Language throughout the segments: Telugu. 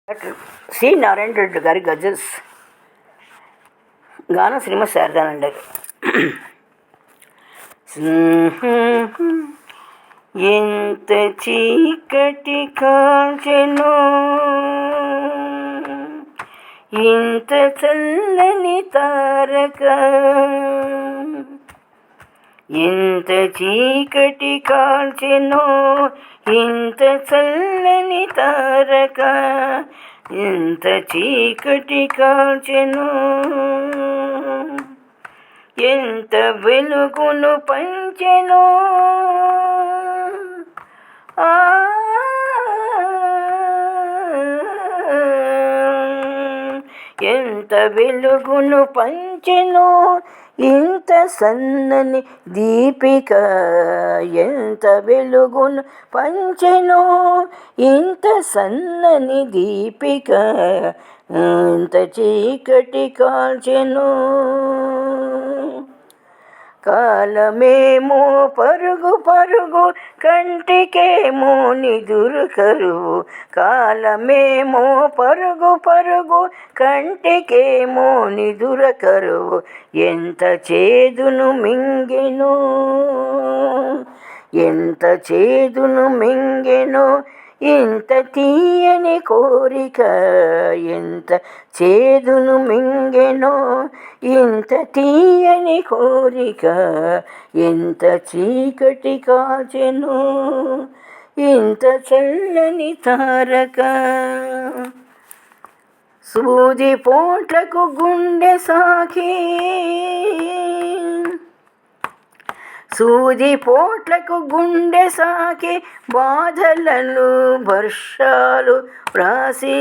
డాక్టర్ సి నారాయణ రెడ్డి గారి గజల్స్ గానం శ్రీమతి శారదానంద గారు. ఎంత చీకటి కాల్చెనో ఇంత చల్లని తారక, ఎంత చీకటి కాల్చెనో ఇంత చల్లని తారక, ఎంత చీకటి కాల్చెనో ఎంత వెలుగును పంచెనో, ఎంత వెలుగును పంచెనో ఇంత సన్నని దీపిక, ఎంత వెలుగును పంచెనో ఇంత సన్నని దీపిక, ఎంత చీకటి కాల్చెనో. కాలమేమో పరుగు పరుగు కంటికేమో నిదురు కరువు, కాలమేమో పరుగు పరుగు కంటికేమో నిదుర కరువు, ఎంత చేదును మింగెనో, ఎంత చేదును మింగెనో ఇంత తీయని కోరిక, ఎంత చేదును మింగెనో ఇంత తీయని కోరిక, ఎంత చీకటి కాచెనో ఇంత చల్లని తారక. సూది పోట్లకు గుండె సాకి, సూది పోట్లకు గుండె సాకి బాధలను వర్షాలు వ్రాసి,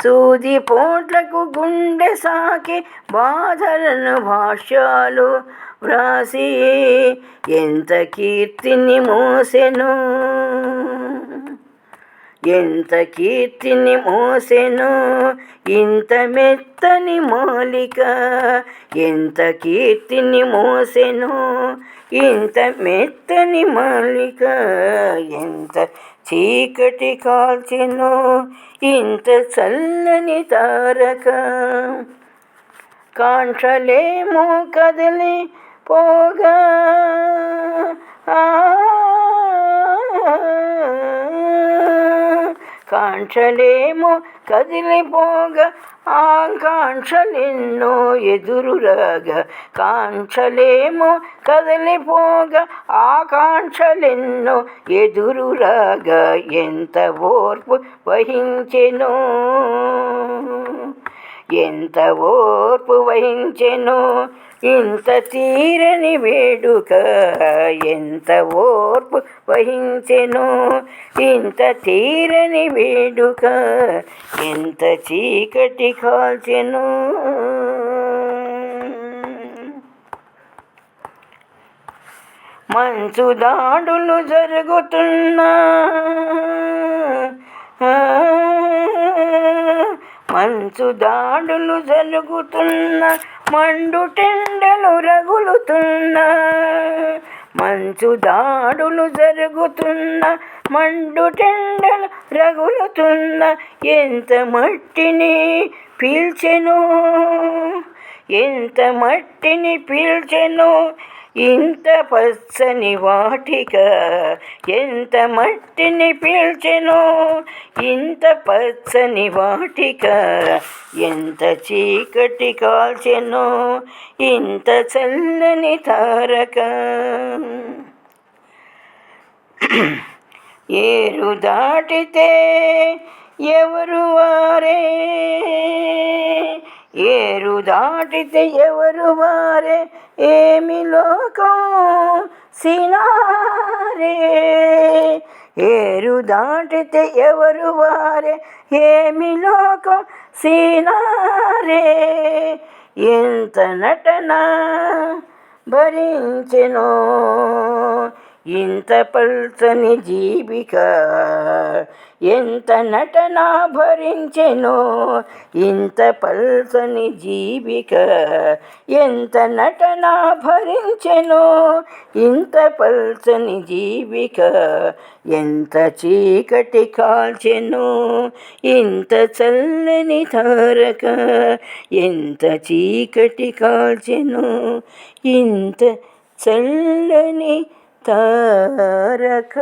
సూది పోట్లకు గుండె సాకి బాధలను భాష్యాలు వ్రాసి, ఎంత కీర్తిని మోసెను, ఎంత కీర్తిని మోసెను ఇంత మెత్తని మాలిక, ఎంత కీర్తిని మోసెను ఇంత మెత్తని మాలిక, ఎంత చీకటి కాల్చెనో ఇంత చల్లని తారక. కాంక్షలేమో కదిలి పోగా, కాంక్షలేమో కదిలిపోగా ఆకాంక్షలెన్నో ఎదురురాగా, కాంక్షలేమో కదిలిపోగా ఆకాంక్షలెన్నో ఎదురురాగా, ఎంత ఓర్పు వహించెనో, ఎంత ఓర్పు వహించెనో ఇంత తీరని వేడుక, ఎంత ఓర్పు వహించెనో ఇంత తీరని వేడుక, ఎంత చీకటి కాల్చెనో. మంచు దాడులు జరుగుతున్నా, మంచు దాడులు జరుగుతున్న మండుటెండలు రగులుతున్నా, మంచు దాడులు జరుగుతున్న మండుటెండలు రగులుతున్న, ఎంత మట్టిని పీల్చెనో, ఎంత మట్టిని పీల్చెనో ఇంత పచ్చని వాటిక, ఎంత మట్టిని పీల్చెనో ఇంత పచ్చని వాటిక, ఎంత చీకటి కాల్చెనో ఇంత చల్లని తారక. ఏరు దాటితే ఎవరు వారే, ఏరు దాటితే ఎవరు వారే ఏమి లోకం సినారే, ఏరు దాటితే ఎవరు వారే ఏమి లోకం సినారే, ఎంత నటన భరించెనో ఇంత పల్చని జీవిక ఎంత నటన భరించెనో, ఇంత పల్చని జీవిక ఎంత నటన భరించెనో, ఇంత పల్చని జీవిక ఎంత చీకటి కాల్చెనో, ఇంత చల్లని తారక ఎంత చీకటి కాల్చెనో, ఇంత చల్లని తారక.